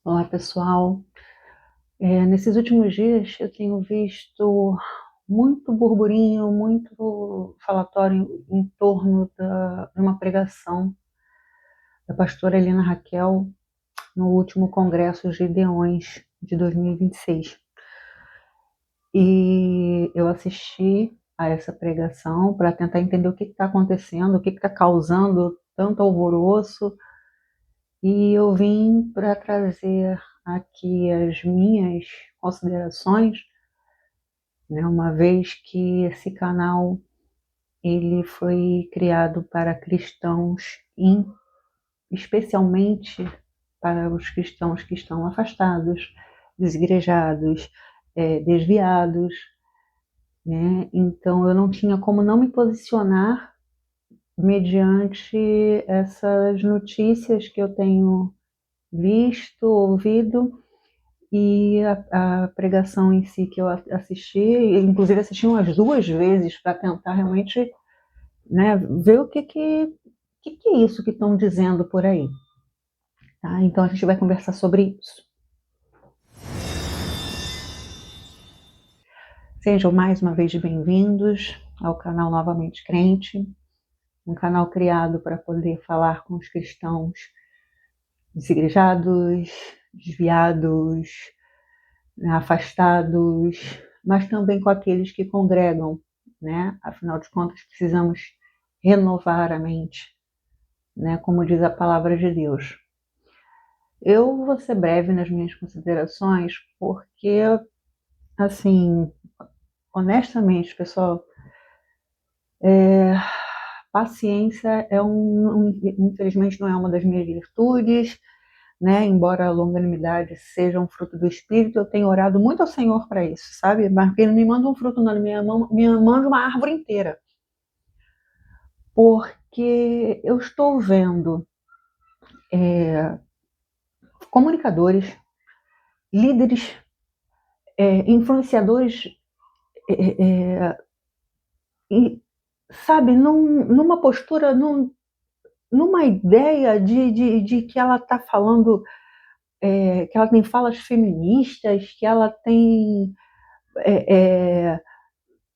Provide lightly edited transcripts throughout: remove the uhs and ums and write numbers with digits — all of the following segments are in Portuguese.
Olá, pessoal. Nesses últimos dias eu tenho visto muito burburinho, muito falatório em torno de uma pregação da pastora Helena Raquel no último Congresso Gideões de 2026. E eu assisti a essa pregação para tentar entender o que está acontecendo, o que está causando tanto alvoroço, e eu vim para trazer aqui as minhas considerações, né, uma vez que esse canal ele foi criado para cristãos, especialmente para os cristãos que estão afastados, desigrejados, desviados, né? Então eu não tinha como não me posicionar mediante essas notícias que eu tenho visto, ouvido, e a pregação em si que eu assisti, inclusive assisti umas 2 vezes para tentar realmente, né, ver o que é isso que estão dizendo por aí. Tá? Então a gente vai conversar sobre isso. Sejam mais uma vez bem-vindos ao canal Novamente Crente, um canal criado para poder falar com os cristãos desigrejados, desviados, afastados, mas também com aqueles que congregam, né? Afinal de contas, precisamos renovar a mente, né? Como diz a palavra de Deus. Eu vou ser breve nas minhas considerações, porque, assim, honestamente, pessoal, paciência infelizmente não é uma das minhas virtudes, né? Embora a longanimidade seja um fruto do Espírito, eu tenho orado muito ao Senhor para isso, sabe? Mas ele não me manda um fruto, não, ele me manda uma árvore inteira. Porque eu estou vendo comunicadores, líderes, influenciadores, e, sabe, numa postura, numa ideia de que ela está falando, que ela tem falas feministas, que ela tem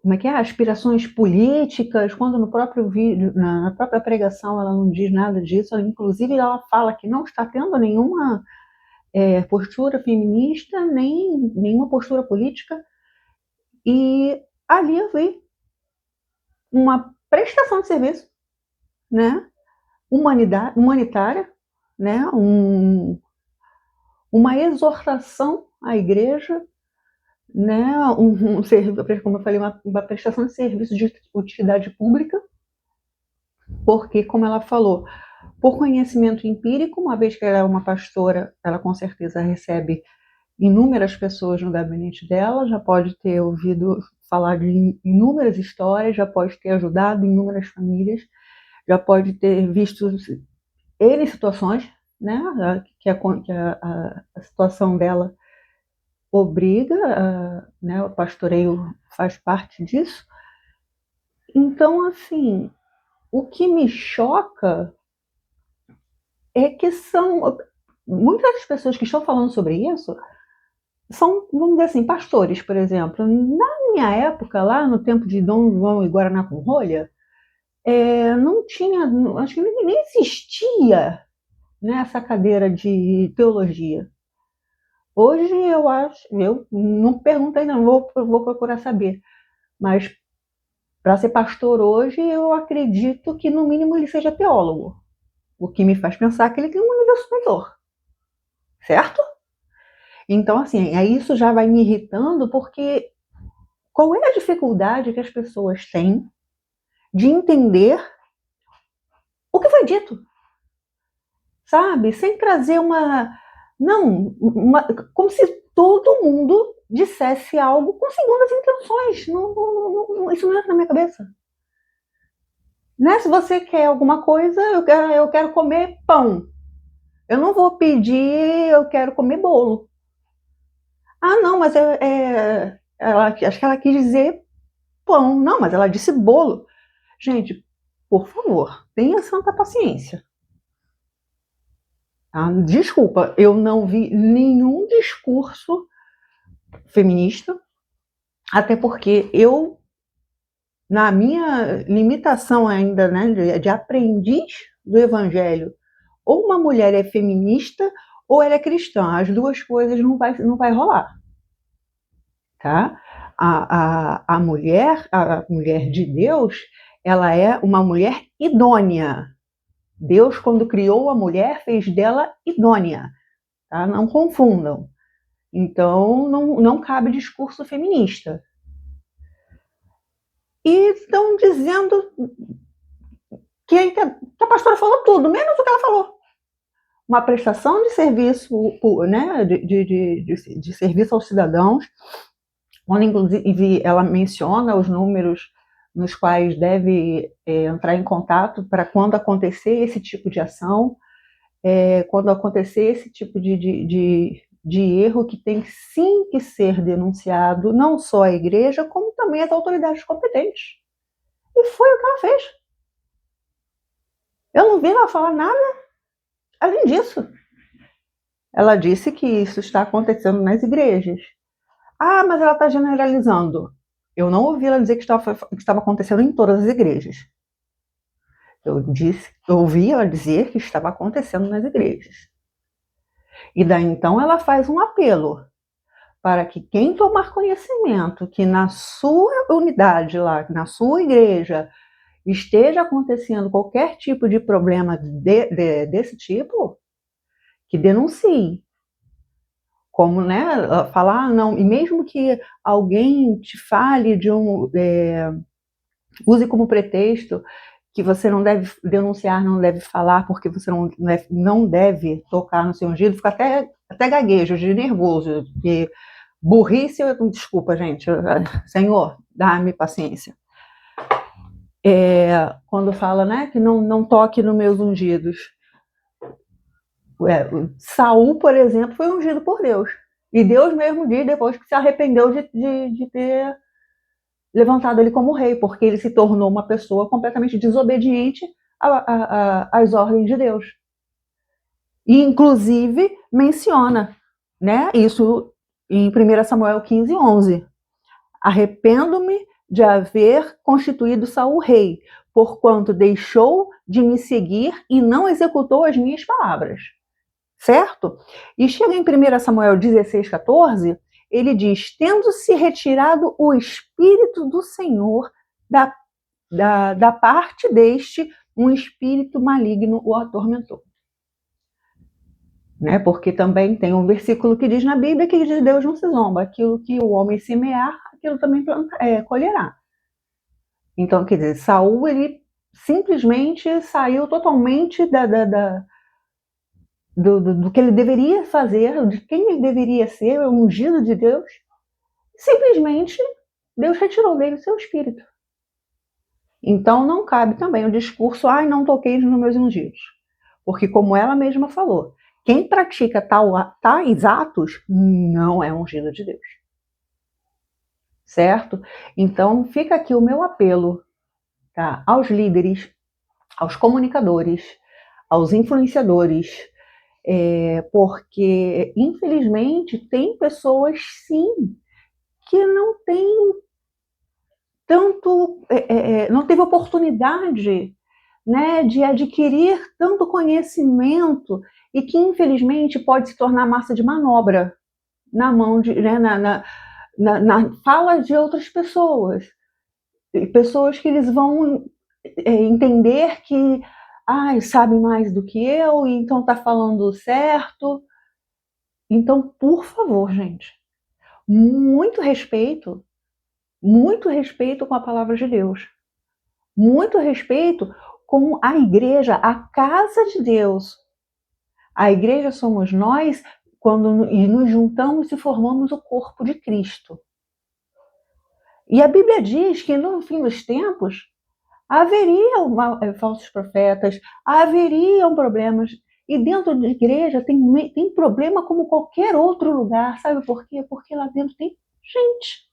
como é que é? Aspirações políticas, quando no próprio vídeo, na própria pregação, ela não diz nada disso. Inclusive, ela fala que não está tendo nenhuma postura feminista, nem nenhuma postura política. E ali eu vi uma prestação de serviço, né? Humanitária, né? Uma exortação à igreja, né? Como eu falei, uma prestação de serviço de utilidade pública, porque, como ela falou, por conhecimento empírico, uma vez que ela é uma pastora, ela com certeza recebe inúmeras pessoas no gabinete dela, já pode ter ouvido falar de inúmeras histórias, já pode ter ajudado inúmeras famílias, já pode ter visto N situações, né, que a situação dela obriga, né, o pastoreio faz parte disso. Então, assim, o que me choca é que são muitas das pessoas que estão falando sobre isso são, vamos dizer assim, pastores, por exemplo. Na minha época, lá no tempo de Dom João e Guaraná com rolha, não tinha, acho que nem existia, né, essa cadeira de teologia. Hoje eu acho, eu não pergunto ainda, não vou procurar saber, mas para ser pastor hoje, eu acredito que no mínimo ele seja teólogo, o que me faz pensar que ele tem um nível superior, certo? Então, assim, aí isso já vai me irritando, porque qual é a dificuldade que as pessoas têm de entender o que foi dito, sabe? Sem trazer uma. Não, como se todo mundo dissesse algo com segundas intenções. Isso não entra na minha cabeça. Né? Se você quer alguma coisa, eu quero comer pão. Eu não vou pedir, eu quero comer bolo. Ah, não, mas acho que ela quis dizer pão. Não, mas ela disse bolo. Gente, por favor, tenha santa paciência. Tá? Desculpa, eu não vi nenhum discurso feminista, até porque eu, na minha limitação ainda, né, de aprendiz do evangelho, ou uma mulher é feminista ou ela é cristã. As duas coisas não vai rolar. Tá? A mulher de Deus, ela é uma mulher idônea. Deus, quando criou a mulher, fez dela idônea. Tá? Não confundam. Então, não cabe discurso feminista. E estão dizendo que a pastora falou tudo, menos o que ela falou. Uma prestação de serviço, né, de serviço aos cidadãos, onde inclusive ela menciona os números nos quais deve entrar em contato para quando acontecer esse tipo de ação, quando acontecer esse tipo de erro que tem sim que ser denunciado, não só a igreja, como também as autoridades competentes. E foi o que ela fez. Eu não vi ela falar nada além disso. Ela disse que isso está acontecendo nas igrejas. Ah, mas ela está generalizando. Eu não ouvi ela dizer que estava acontecendo em todas as igrejas. Eu ouvi ela dizer que estava acontecendo nas igrejas. E daí então ela faz um apelo para que quem tomar conhecimento que na sua unidade lá, na sua igreja, esteja acontecendo qualquer tipo de problema desse tipo, que denuncie. Como, né, falar, não, e mesmo que alguém te fale use como pretexto que você não deve denunciar, não deve falar, porque você não deve tocar no seu ungido, fica até gaguejo, de nervoso, de burrice, desculpa, gente, Senhor, dá-me paciência. Quando fala, né, que não toque nos meus ungidos. Saul, por exemplo, foi ungido por Deus. E Deus mesmo diz depois que se arrependeu de ter levantado ele como rei, porque ele se tornou uma pessoa completamente desobediente às ordens de Deus. E, inclusive, menciona, né, isso em 1 Samuel 15:11. Arrependo-me de haver constituído Saul rei, porquanto deixou de me seguir e não executou as minhas palavras. Certo? E chega em 1 Samuel 16:14, ele diz: tendo-se retirado o Espírito do Senhor da parte deste, um espírito maligno o atormentou. Né? Porque também tem um versículo que diz na Bíblia que de Deus não se zomba, aquilo que o homem semear, aquilo também colherá. Então, quer dizer, Saul, ele simplesmente saiu totalmente do que ele deveria fazer, de quem ele deveria ser, o ungido de Deus. Simplesmente, Deus retirou dele o seu espírito. Então, não cabe também o discurso, não toquei nos meus ungidos. Porque, como ela mesma falou, quem pratica tais atos não é ungido de Deus. Certo? Então, fica aqui o meu apelo, tá, aos líderes, aos comunicadores, aos influenciadores, porque, infelizmente, tem pessoas, sim, que não têm tanto, não teve oportunidade, né, de adquirir tanto conhecimento e que, infelizmente, pode se tornar massa de manobra na mão né, na fala de outras pessoas. Pessoas que eles vão entender que sabe mais do que eu, e então está falando certo. Então, por favor, gente, muito respeito com a palavra de Deus, muito respeito com a igreja, a casa de Deus. A igreja somos nós e nos juntamos e formamos o corpo de Cristo. E a Bíblia diz que no fim dos tempos haveriam falsos profetas, haveriam problemas. E dentro da igreja tem problema como qualquer outro lugar. Sabe por quê? Porque lá dentro tem gente.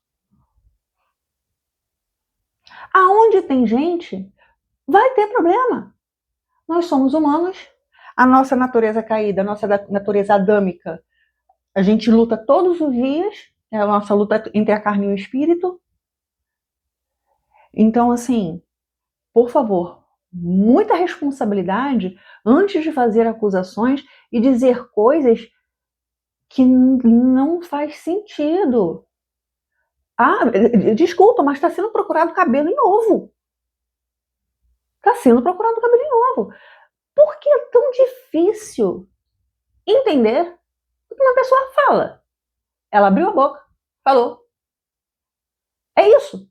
Aonde tem gente, vai ter problema. Nós somos humanos. a nossa natureza caída, a nossa natureza adâmica. A gente luta todos os dias, é a nossa luta entre a carne e o espírito. Então, assim, por favor, muita responsabilidade antes de fazer acusações e dizer coisas que não faz sentido. Ah, desculpa, mas está sendo procurado cabelo em ovo. Está sendo procurado cabelo em ovo. Por que é tão difícil entender o que uma pessoa fala? Ela abriu a boca, falou. É isso.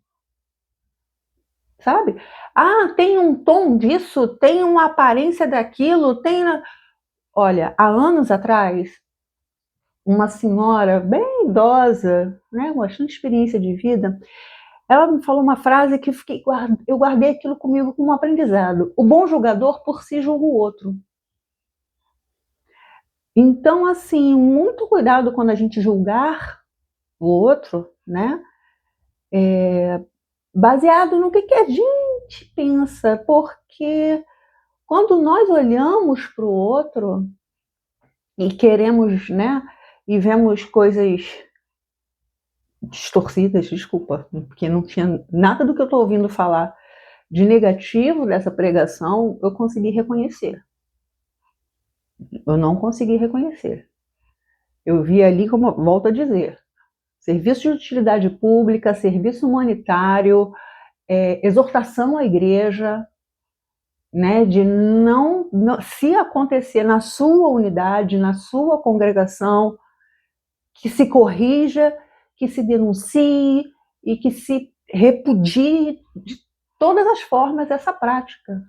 Sabe? Ah, tem um tom disso, tem uma aparência daquilo, tem. Olha, há anos atrás, uma senhora bem idosa, né, com bastante experiência de vida, ela me falou uma frase que eu guardei aquilo comigo como um aprendizado. O bom julgador por si julga o outro. Então, assim, muito cuidado quando a gente julgar o outro, né? Baseado no que a gente pensa, porque quando nós olhamos para o outro e queremos, né, e vemos coisas distorcidas, desculpa, porque não tinha nada do que eu estou ouvindo falar de negativo dessa pregação, eu consegui reconhecer. Eu não consegui reconhecer. Eu vi ali, como volto a dizer, serviço de utilidade pública, serviço humanitário, exortação à igreja, né, de não, se acontecer na sua unidade, na sua congregação, que se corrija, que se denuncie e que se repudie de todas as formas essa prática.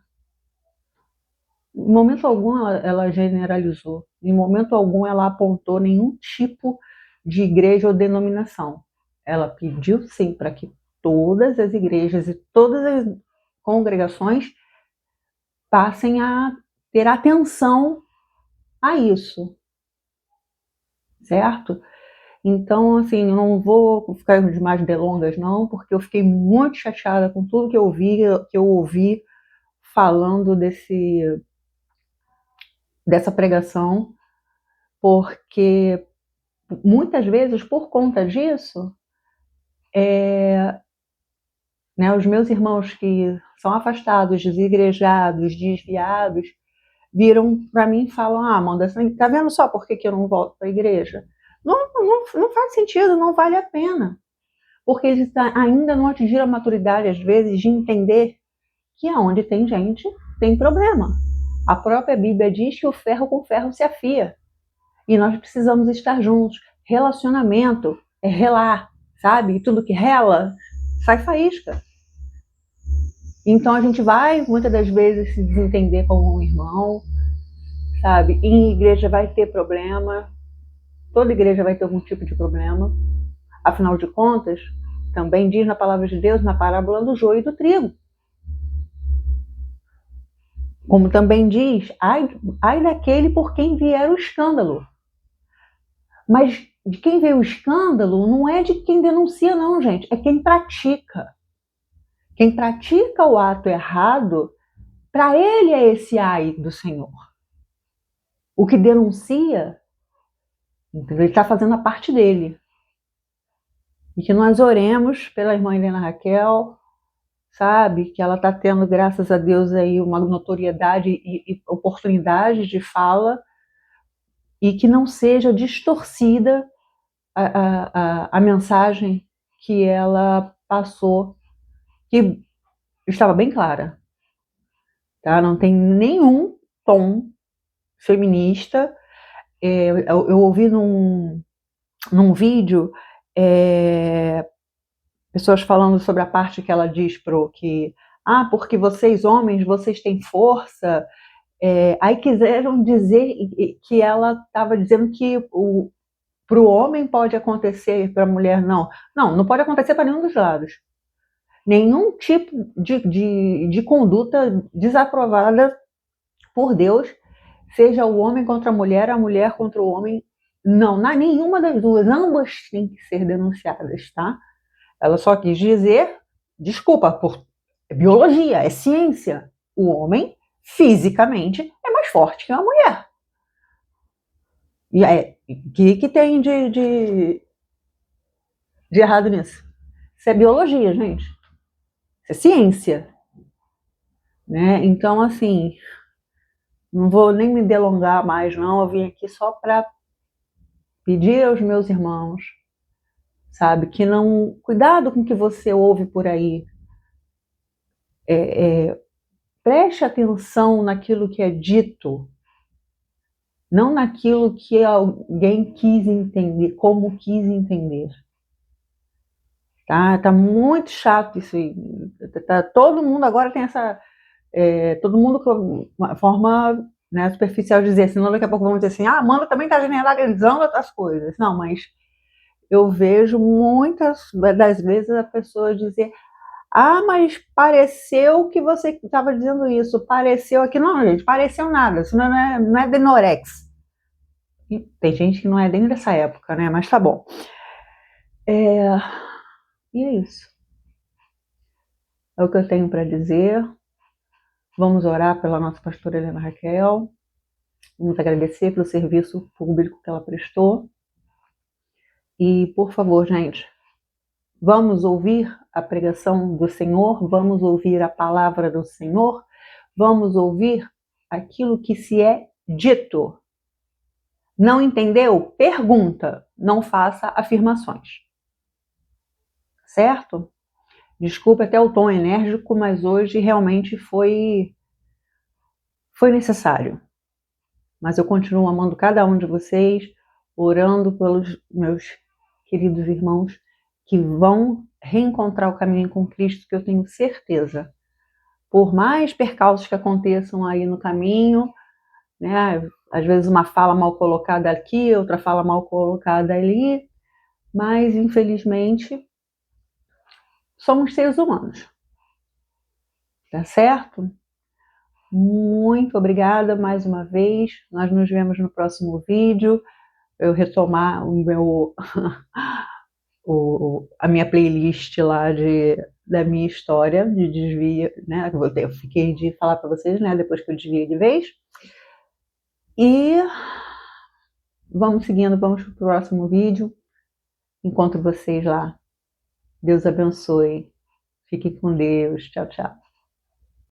Em momento algum ela generalizou, em momento algum ela apontou nenhum tipo de igreja ou denominação. Ela pediu sim para que todas as igrejas e todas as congregações passem a ter atenção a isso, certo? Então, assim, eu não vou ficar de mais delongas, não, porque eu fiquei muito chateada com tudo que eu ouvi falando dessa pregação, porque muitas vezes, por conta disso, né, os meus irmãos que são afastados, desigrejados, desviados, viram para mim e falam: ah, Amanda, tá vendo só por que eu não volto para a igreja? Não faz sentido, não vale a pena. Porque eles ainda não atingiram a maturidade, às vezes, de entender que aonde tem gente, tem problema. A própria Bíblia diz que o ferro com ferro se afia. E nós precisamos estar juntos. Relacionamento é relar, sabe? E tudo que rela, sai faísca. Então a gente vai, muitas das vezes, se desentender com um irmão, sabe? Em igreja vai ter problema. Toda igreja vai ter algum tipo de problema. Afinal de contas, também diz na palavra de Deus, na parábola do joio e do trigo. Como também diz, ai daquele por quem vier o escândalo. Mas de quem vê o escândalo não é de quem denuncia, não, gente. É quem pratica. Quem pratica o ato errado, para ele é esse ai do Senhor. O que denuncia, ele está fazendo a parte dele. E que nós oremos pela irmã Helena Raquel, sabe? Que ela está tendo, graças a Deus, aí uma notoriedade e oportunidade de fala, e que não seja distorcida a mensagem que ela passou, que estava bem clara. Tá? Não tem nenhum tom feminista. Eu ouvi num vídeo pessoas falando sobre a parte que ela diz que porque vocês homens, vocês têm força. Aí quiseram dizer que ela estava dizendo que para o homem pode acontecer, para a mulher não. Não pode acontecer para nenhum dos lados. Nenhum tipo de conduta desaprovada por Deus, seja o homem contra a mulher contra o homem. Não, nenhuma das duas. Ambas têm que ser denunciadas, tá? Ela só quis dizer, desculpa, por biologia, é ciência. O homem fisicamente é mais forte que uma mulher. E o que tem de errado nisso? Isso é biologia, gente. Isso é ciência. Né? Então, assim, não vou nem me delongar mais, não. Eu vim aqui só para pedir aos meus irmãos, sabe, que não. Cuidado com o que você ouve por aí. Preste atenção naquilo que é dito, não naquilo que alguém quis entender, como quis entender. Tá muito chato isso aí. Todo mundo agora tem essa. Todo mundo com uma forma, né, superficial de dizer, senão daqui a pouco vão dizer assim, a Amanda também está generalizando outras coisas. Não, mas eu vejo muitas das vezes a pessoa dizer, mas pareceu que você estava dizendo isso, pareceu aqui. Não, gente, pareceu nada, isso não é denorex. E tem gente que não é nem dessa época, né? Mas tá bom. E é isso. É o que eu tenho para dizer. Vamos orar pela nossa pastora Helena Raquel. Vamos agradecer pelo serviço público que ela prestou. E, por favor, gente, vamos ouvir a pregação do Senhor, vamos ouvir a palavra do Senhor, vamos ouvir aquilo que se é dito. Não entendeu? Pergunta, não faça afirmações. Certo? Desculpe até o tom enérgico, mas hoje realmente foi necessário. Mas eu continuo amando cada um de vocês, orando pelos meus queridos irmãos que vão reencontrar o caminho com Cristo, que eu tenho certeza. Por mais percalços que aconteçam aí no caminho, né? Às vezes uma fala mal colocada aqui, outra fala mal colocada ali, mas infelizmente somos seres humanos. Tá certo? Muito obrigada mais uma vez. Nós nos vemos no próximo vídeo. Eu retomar a minha playlist lá da minha história de desvio, né? Eu fiquei de falar para vocês, né? Depois que eu desviei de vez. E vamos seguindo, vamos para o próximo vídeo. Encontro vocês lá. Deus abençoe. Fique com Deus. Tchau, tchau.